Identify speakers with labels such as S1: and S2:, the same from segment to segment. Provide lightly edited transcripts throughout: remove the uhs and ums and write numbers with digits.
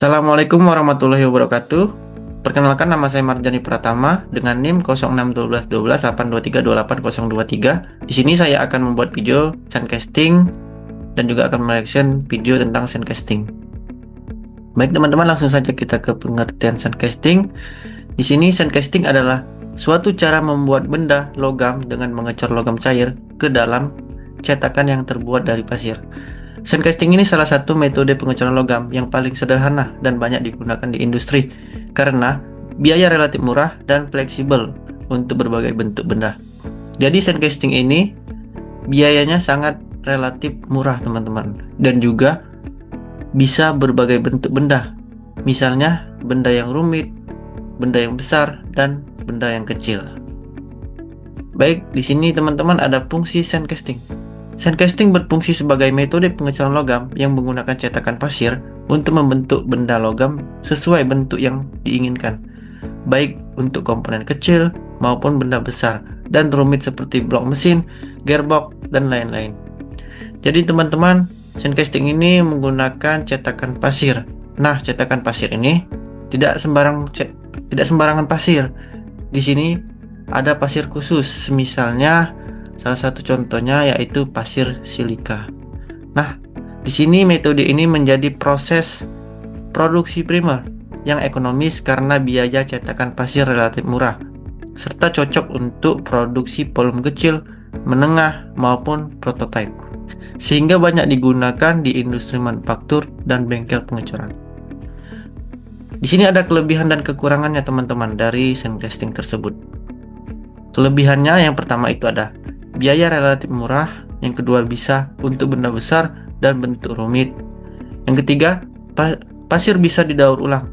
S1: Assalamualaikum warahmatullahi wabarakatuh. Perkenalkan, nama saya Marjani Pratama dengan NIM 061212823823. Di sini saya akan membuat video sandcasting dan juga akan mereaction video tentang sandcasting. Baik teman-teman, langsung saja kita ke pengertian sandcasting. Di sini sandcasting adalah suatu cara membuat benda logam dengan mengecor logam cair ke dalam cetakan yang terbuat dari pasir. Sandcasting ini salah satu metode pengecoran logam yang paling sederhana dan banyak digunakan di industri karena biaya relatif murah dan fleksibel untuk berbagai bentuk benda. Jadi sandcasting ini biayanya sangat relatif murah teman-teman, dan juga bisa berbagai bentuk benda. Misalnya benda yang rumit, benda yang besar, dan benda yang kecil. Baik, di sini teman-teman ada fungsi sandcasting. Sandcasting berfungsi sebagai metode pengecoran logam yang menggunakan cetakan pasir untuk membentuk benda logam sesuai bentuk yang diinginkan, baik untuk komponen kecil maupun benda besar dan rumit seperti blok mesin, gearbox, dan lain-lain. Jadi teman-teman, sandcasting ini menggunakan cetakan pasir. Nah, cetakan pasir ini tidak sembarangan pasir. Di sini ada pasir khusus, misalnya salah satu contohnya yaitu pasir silika. Nah, di sini metode ini menjadi proses produksi primer yang ekonomis karena biaya cetakan pasir relatif murah, serta cocok untuk produksi volume kecil, menengah, maupun prototipe, sehingga banyak digunakan di industri manufaktur dan bengkel pengecoran. Di sini ada kelebihan dan kekurangannya teman-teman dari sandcasting tersebut. Kelebihannya yang pertama itu ada biaya relatif murah, yang kedua bisa untuk benda besar dan bentuk rumit, yang ketiga pasir bisa didaur ulang.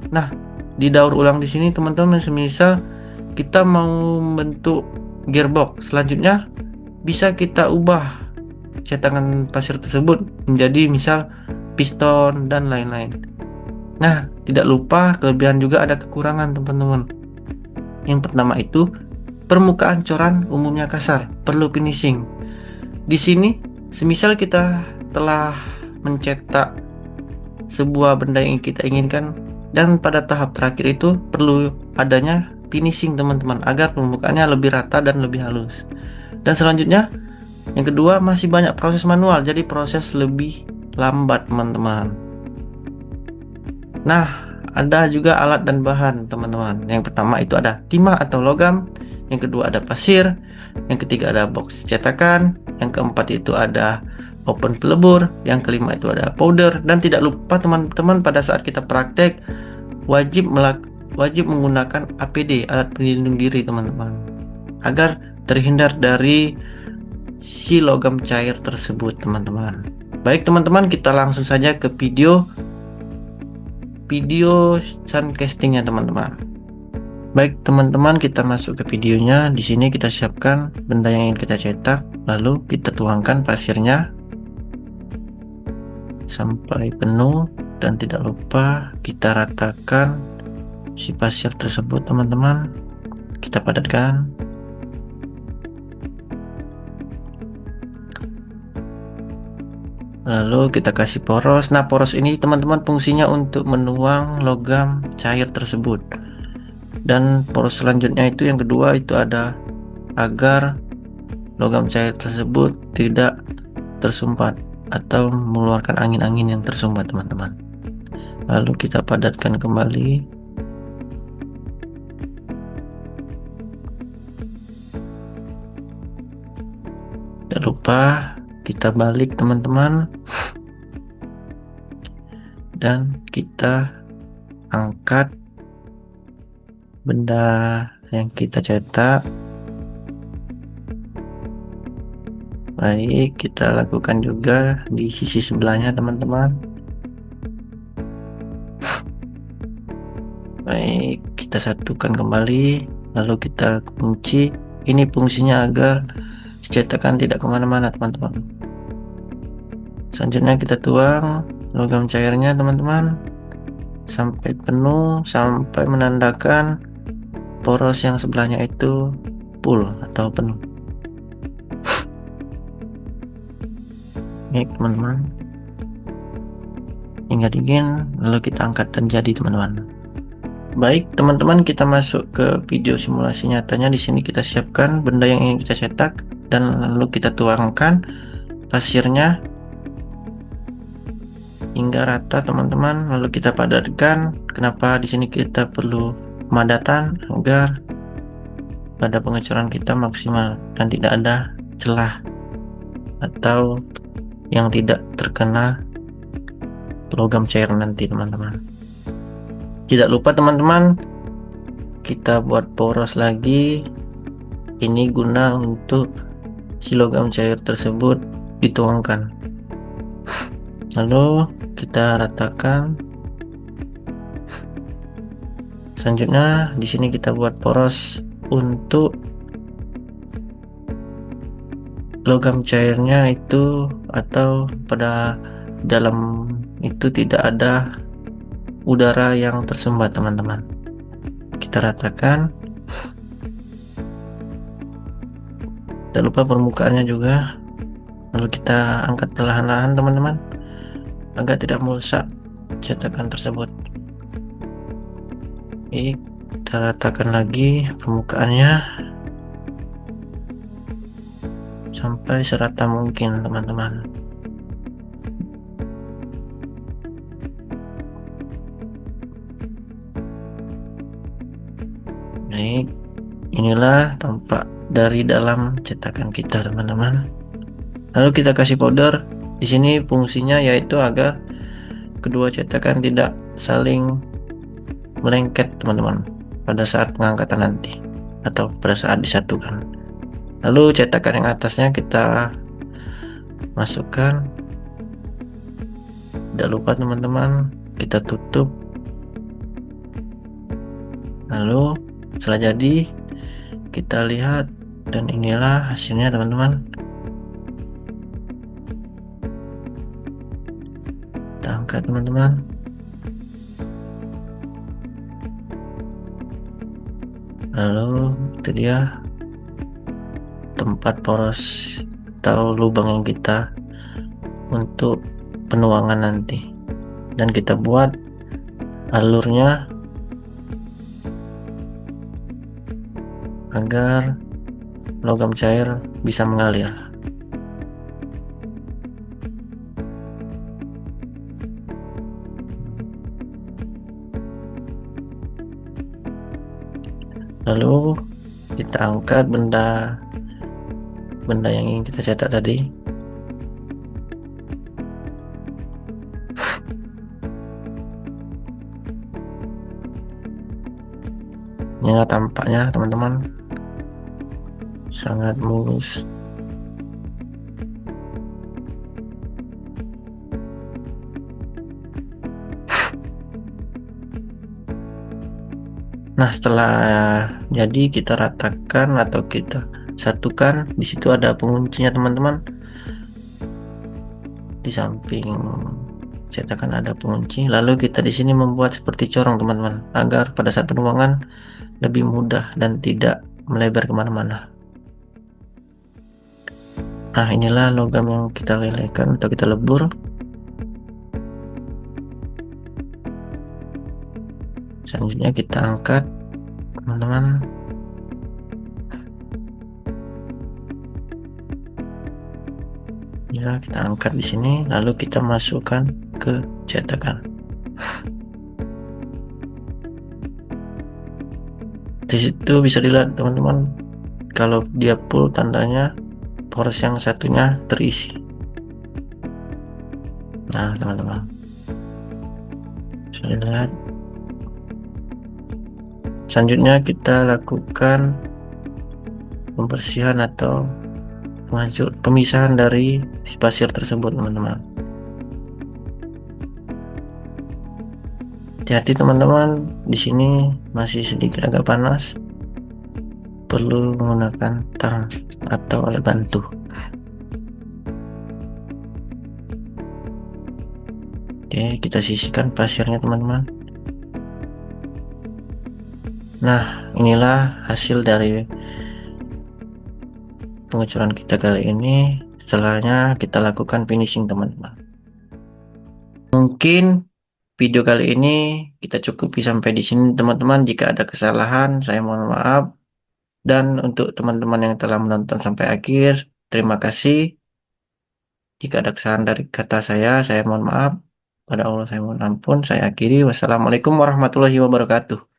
S1: Nah, didaur ulang di sini teman-teman, semisal kita mau membentuk gearbox, selanjutnya bisa kita ubah cetakan pasir tersebut menjadi misal piston dan lain-lain. Nah, tidak lupa kelebihan juga ada kekurangan teman-teman. Yang pertama itu permukaan coran umumnya kasar, perlu finishing. Di sini, semisal kita telah mencetak sebuah benda yang kita inginkan, dan pada tahap terakhir itu perlu adanya finishing teman-teman, agar permukaannya lebih rata dan lebih halus. Dan selanjutnya, yang kedua masih banyak proses manual, jadi proses lebih lambat teman-teman. Nah, ada juga alat dan bahan teman-teman. Yang pertama itu ada timah atau logam, yang kedua ada pasir, yang ketiga ada box cetakan, yang keempat itu ada open pelebur, yang kelima itu ada powder, dan tidak lupa teman-teman pada saat kita praktek wajib menggunakan APD, alat pelindung diri teman-teman, agar terhindar dari si logam cair tersebut teman-teman. Baik teman-teman, kita langsung saja ke video sandcastingnya teman-teman. Baik teman-teman, kita masuk ke videonya. Di sini kita siapkan benda yang ingin kita cetak, lalu kita tuangkan pasirnya sampai penuh, dan tidak lupa kita ratakan si pasir tersebut teman-teman. Kita padatkan. Lalu kita kasih poros. Nah, poros ini teman-teman fungsinya untuk menuang logam cair tersebut. Dan poros selanjutnya itu yang kedua itu ada agar logam cair tersebut tidak tersumpat atau mengeluarkan angin-angin yang tersumbat teman-teman. Lalu kita padatkan kembali. Tidak lupa kita balik teman-teman, dan kita angkat benda yang kita cetak. Baik, kita lakukan juga di sisi sebelahnya teman-teman. Baik, kita satukan kembali, lalu kita kunci. Ini fungsinya agar cetakan tidak kemana-mana teman-teman. Selanjutnya kita tuang logam cairnya teman-teman sampai penuh, sampai menandakan poros yang sebelahnya itu full atau penuh. Baik teman-teman, hingga dingin, lalu kita angkat dan jadi teman-teman. Baik teman-teman, kita masuk ke video simulasi nyatanya. Di sini kita siapkan benda yang ingin kita cetak dan lalu kita tuangkan pasirnya hingga rata teman-teman, lalu kita padatkan. Kenapa di sini kita perlu pemadatan? Agar pada pengecoran kita maksimal dan tidak ada celah atau yang tidak terkena logam cair nanti teman-teman. Tidak lupa teman-teman, kita buat poros lagi. Ini guna untuk si logam cair tersebut dituangkan. Lalu kita ratakan. Selanjutnya di sini kita buat poros untuk logam cairnya itu, atau pada dalam itu tidak ada udara yang tersumbat teman-teman. Kita ratakan. Tak lupa permukaannya juga. Lalu kita angkat perlahan-lahan teman-teman, agar tidak merusak cetakan tersebut. Oke, kita ratakan lagi permukaannya sampai serata mungkin teman-teman. Baik, inilah tampak dari dalam cetakan kita teman-teman. Lalu kita kasih powder. Di sini fungsinya yaitu agar kedua cetakan tidak saling melengket teman-teman pada saat pengangkatan nanti atau pada saat disatukan. Lalu cetakan yang atasnya kita masukkan. Tidak lupa teman-teman, kita tutup. Lalu setelah jadi kita lihat, dan inilah hasilnya teman-teman. Kita angkat teman-teman. Lalu itu dia tempat poros atau lubang yang kita untuk penuangan nanti, dan kita buat alurnya agar logam cair bisa mengalir. Lalu kita angkat benda yang ingin kita cetak tadi. Inilah tampaknya teman-teman, sangat mulus. Nah, setelah jadi kita ratakan atau kita satukan. Di situ ada penguncinya teman-teman. Di samping cetakan ada pengunci. Lalu kita di sini membuat seperti corong teman-teman, agar pada saat penuangan lebih mudah dan tidak melebar kemana-mana. Nah, inilah logam yang kita lelehkan atau kita lebur. Selanjutnya kita angkat teman-teman. Ya, kita angkat di sini, lalu kita masukkan ke cetakan. Di situ bisa dilihat teman-teman, kalau dia full tandanya poros yang satunya terisi. Nah teman-teman, bisa dilihat. Selanjutnya kita lakukan pembersihan atau pemisahan dari si pasir tersebut teman-teman. Hati-hati teman-teman, di sini masih sedikit agak panas, perlu menggunakan tang atau alat bantu. Oke, kita sisihkan pasirnya teman-teman. Nah, inilah hasil dari pengecoran kita kali ini. Setelahnya kita lakukan finishing teman-teman. Mungkin video kali ini kita cukupi sampai di sini teman-teman. Jika ada kesalahan, saya mohon maaf. Dan untuk teman-teman yang telah menonton sampai akhir, terima kasih. Jika ada kesalahan dari kata saya mohon maaf. Pada Allah saya mohon ampun. Saya akhiri. Wassalamualaikum warahmatullahi wabarakatuh.